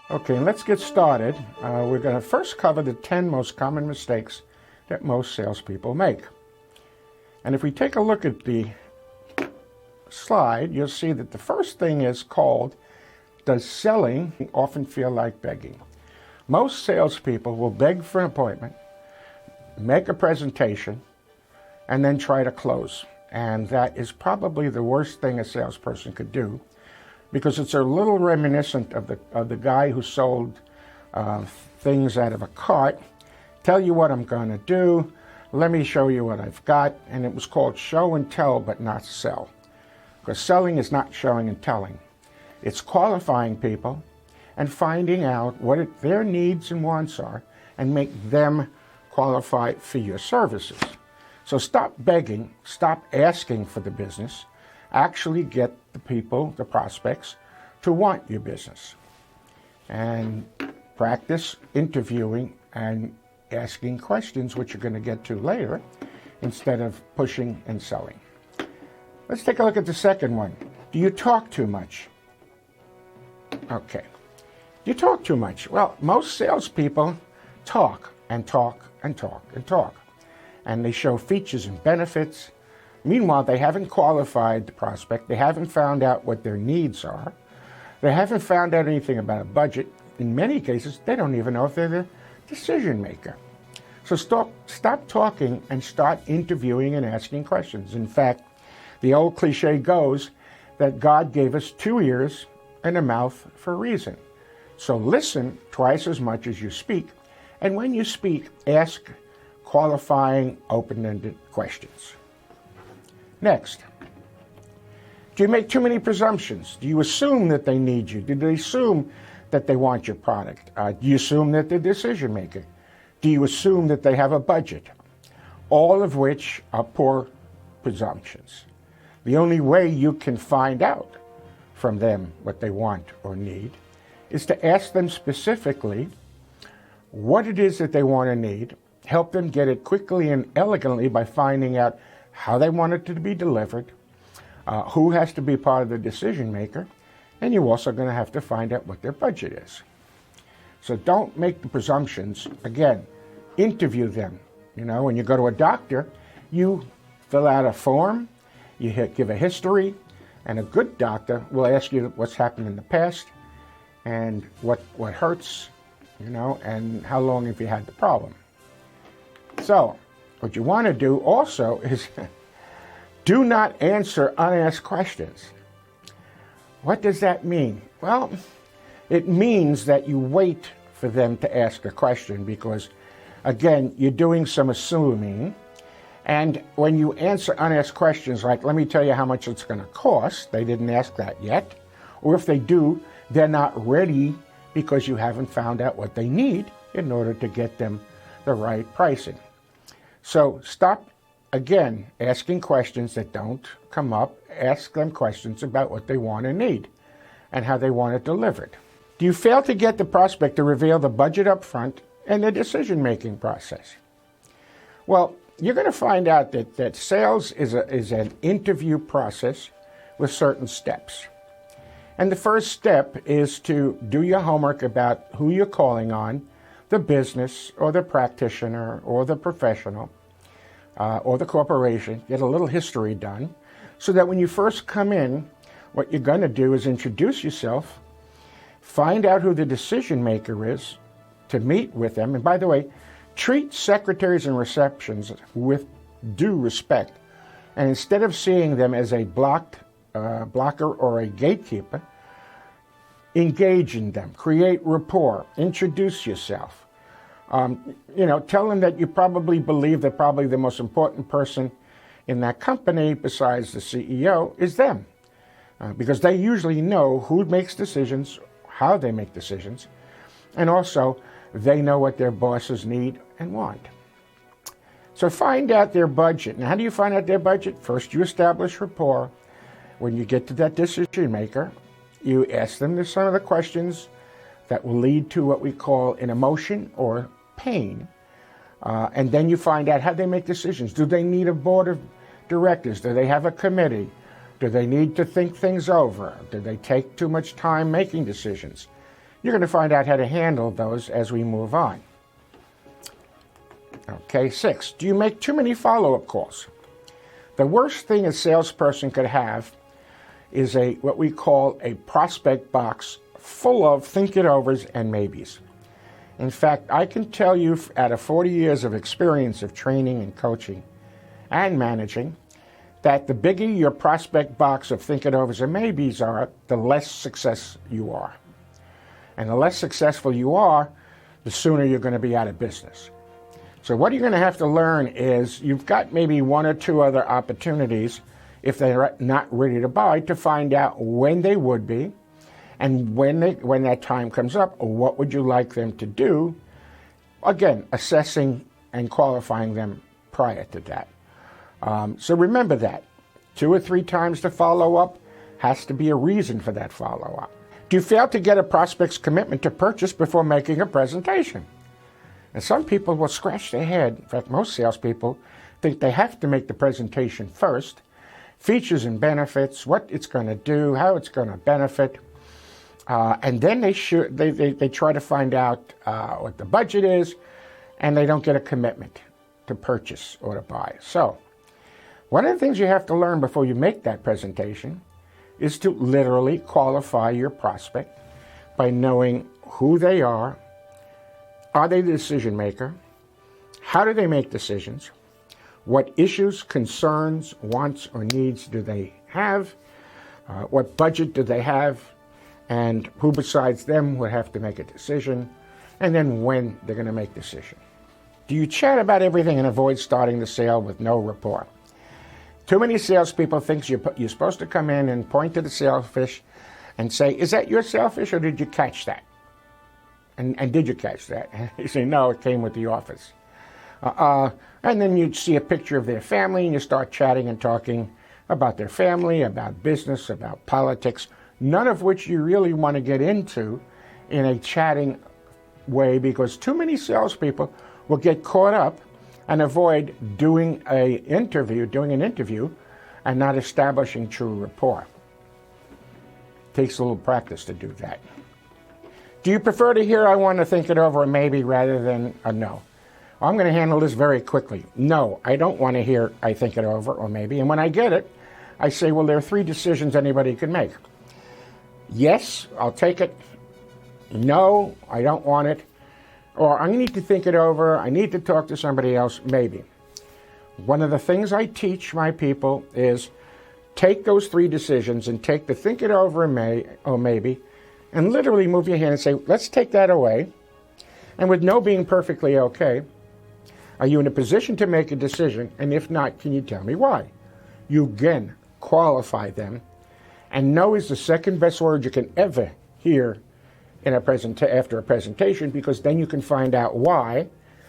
Okay, let's get started. We're going to first cover the 10 most common mistakes that most salespeople make. And if we take a look at the slide, you'll see that the first thing is called, does selling often feel like begging? Most salespeople will beg for an appointment, make a presentation, and then try to close. And that is probably the worst thing a salesperson could do, because it's a little reminiscent of the guy who sold things out of a cart. Tell you what I'm going to do. Let me show you what I've got. And it was called show and tell, but not sell. Because selling is not showing and telling. It's qualifying people and finding out what their needs and wants are and make them qualify for your services. So stop begging, stop asking for the business. Actually get the people, the prospects, to want your business. And practice interviewing and asking questions, which you're going to get to later, instead of pushing and selling. Let's take a look at the second one. Do you talk too much? Okay. Do you talk too much? Well, most salespeople talk and talk and talk and talk. And they show features and benefits. Meanwhile, they haven't qualified the prospect. They haven't found out what their needs are. They haven't found out anything about a budget. In many cases, they don't even know if they're the decision maker. So stop talking and start interviewing and asking questions. In fact, the old cliche goes that God gave us 2 ears and a mouth for a reason. So listen twice as much as you speak. And when you speak, ask qualifying, open-ended questions. Next, do you make too many presumptions? Do you assume that they need you? Do they assume that they want your product? Do you assume that they're decision maker? Do you assume that they have a budget? All of which are poor presumptions. The only way you can find out from them what they want or need is to ask them specifically what it is that they want or need, help them get it quickly and elegantly by finding out how they want it to be delivered, who has to be part of the decision maker, and you're also going to have to find out what their budget is. So don't make the presumptions. Again, interview them. You know, when you go to a doctor, you fill out a form, you give a history, and a good doctor will ask you what's happened in the past and what hurts, you know, and how long have you had the problem. So what you want to do also is do not answer unasked questions. What does that mean? Well, it means that you wait for them to ask a question because, again, you're doing some assuming. And when you answer unasked questions like, let me tell you how much it's going to cost, they didn't ask that yet. Or if they do, they're not ready because you haven't found out what they need in order to get them the right pricing. So stop, again, asking questions that don't come up. Ask them questions about what they want and need and how they want it delivered. Do you fail to get the prospect to reveal the budget up front and the decision-making process? Well, you're going to find out that sales is an interview process with certain steps. And the first step is to do your homework about who you're calling on, the business or the practitioner or the professional or the corporation. Get a little history done so that when you first come in, what you're going to do is introduce yourself, find out who the decision maker is, to meet with them. And by the way, treat secretaries and receptions with due respect. And instead of seeing them as a blocker or a gatekeeper, engage in them, create rapport, introduce yourself. Tell them that you probably believe that probably the most important person in that company, besides the CEO, is them. Because they usually know who makes decisions, how they make decisions, and also they know what their bosses need and want. So find out their budget. Now, how do you find out their budget? First, you establish rapport. When you get to that decision maker, you ask them some of the questions that will lead to what we call an emotion or pain. And then you find out how they make decisions. Do they need a board of directors? Do they have a committee? Do they need to think things over? Do they take too much time making decisions? You're going to find out how to handle those as we move on. Okay, 6, do you make too many follow-up calls? The worst thing a salesperson could have is what we call a prospect box full of think-it-overs and maybes. In fact, I can tell you out of 40 years of experience of training and coaching and managing that the bigger your prospect box of think-it-overs and maybes are, the less success you are. And the less successful you are, the sooner you're going to be out of business. So what you're going to have to learn is you've got maybe one or two other opportunities, if they're not ready to buy, to find out when they would be, and when that time comes up, what would you like them to do? Again, assessing and qualifying them prior to that. So remember that. 2 or 3 times to follow up has to be a reason for that follow-up. Do you fail to get a prospect's commitment to purchase before making a presentation? And some people will scratch their head. In fact, most salespeople think they have to make the presentation first. Features and benefits, what it's going to do, how it's going to benefit. And then they try to find out what the budget is, and they don't get a commitment to purchase or to buy. So one of the things you have to learn before you make that presentation is to literally qualify your prospect by knowing who they are they the decision maker, how do they make decisions, what issues, concerns, wants, or needs do they have, what budget do they have, and who besides them would have to make a decision, and then when they're going to make a decision. Do you chat about everything and avoid starting the sale with no rapport? Too many salespeople think you're supposed to come in and point to the sailfish and say, is that your sailfish or did you catch that? And did you catch that? And you say, no, it came with the office. And then you'd see a picture of their family and you start chatting and talking about their family, about business, about politics, none of which you really want to get into in a chatting way, because too many salespeople will get caught up and avoid doing an interview and not establishing true rapport. It takes a little practice to do that. Do you prefer to hear I want to think it over, or maybe, rather than a no? I'm going to handle this very quickly. No, I don't want to hear I think it over, or maybe. And when I get it, I say, well, there are 3 decisions anybody can make. Yes, I'll take it. No, I don't want it. Or I need to think it over. I need to talk to somebody else, maybe. One of the things I teach my people is take those 3 decisions and take the think it over or maybe, and literally move your hand and say, let's take that away. And with no being perfectly okay, are you in a position to make a decision? And if not, can you tell me why? You again qualify them. And no is the second best word you can ever hear in after a presentation, because then you can find out why,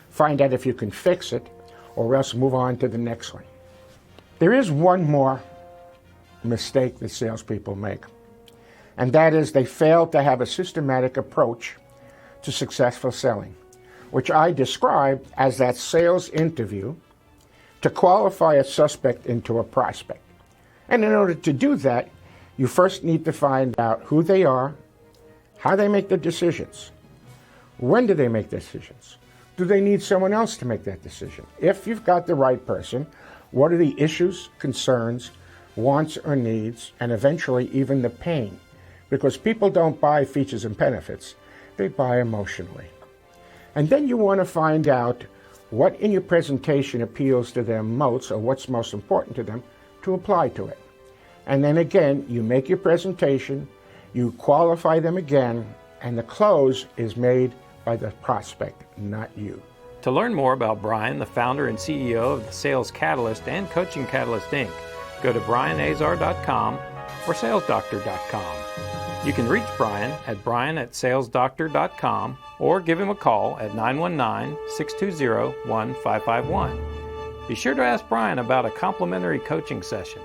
find out if you can fix it, or else move on to the next one. There is one more mistake that salespeople make, and that is they fail to have a systematic approach to successful selling, which I describe as that sales interview to qualify a suspect into a prospect. And in order to do that, you first need to find out who they are, how they make their decisions, when do they make decisions, do they need someone else to make that decision? If you've got the right person, what are the issues, concerns, wants or needs, and eventually even the pain? Because people don't buy features and benefits, they buy emotionally. And then you want to find out what in your presentation appeals to them most, or what's most important to them, to apply to it. And then again, you make your presentation, you qualify them again, and the close is made by the prospect, not you. To learn more about Brian, the founder and CEO of the Sales Catalyst and Coaching Catalyst, Inc., go to brianazar.com or salesdoctor.com. You can reach Brian at brian@salesdoctor.com or give him a call at 919-620-1551. Be sure to ask Brian about a complimentary coaching session.